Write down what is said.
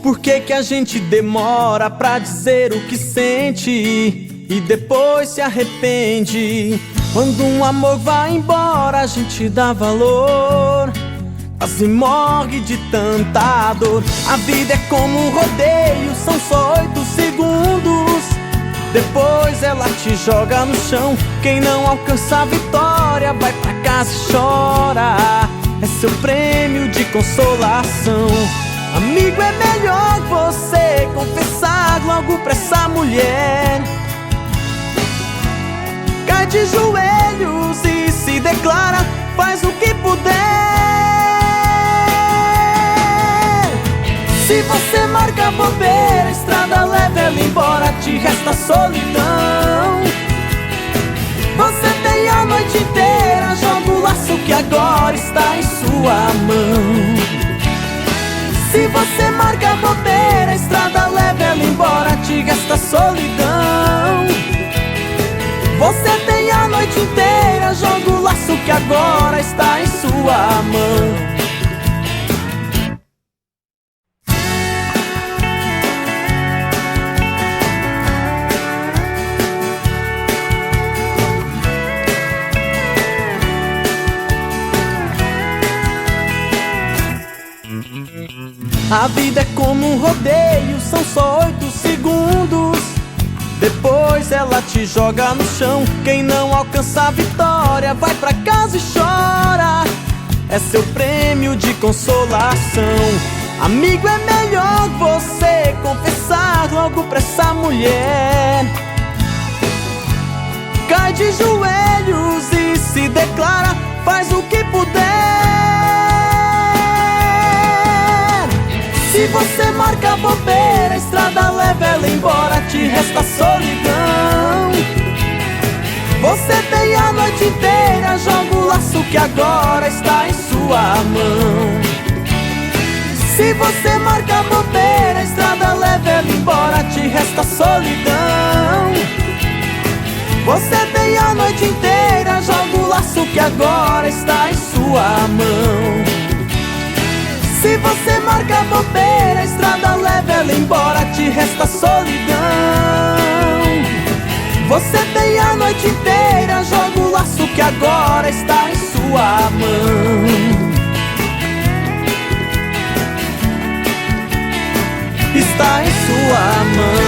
Por que que a gente demora pra dizer o que sente e depois se arrepende? Quando um amor vai embora, a gente dá valor, quase morre de tanta dor. A vida é como um rodeio, são só 8 segundos. Depois ela te joga no chão. Quem não alcança a vitória vai pra casa e chora. É seu prêmio de consolação. Amigo, é melhor você confessar logo pra essa mulher. Cai de joelhos e se declara, faz o que puder. Se você marca bobeira, a estrada leva ela embora, te resta solidão. Você tem a noite inteira, joga o laço que agora está em sua mão. Se você marca bobeira, a estrada leva ela embora, te resta solidão. Você tem a noite inteira, joga o laço que agora está em sua mão. A vida é como um rodeio, são só 8 segundos. Depois ela te joga no chão. Quem não alcança a vitória vai pra casa e chora. É seu prêmio de consolação. Amigo, é melhor você confessar logo pra essa mulher. Cai de joelhos e se declara, faz o que puder. Se você marca bobeira, a estrada leva ela embora, te resta solidão. Você tem a noite inteira, joga o laço que agora está em sua mão. Se você marca bobeira, a estrada leva ela embora, te resta solidão. Você tem a noite inteira, joga o laço que agora está em sua mão. Se você marca bobeira, a estrada leva ela embora, te resta solidão. Você tem a noite inteira, joga o laço que agora está em sua mão. Está em sua mão.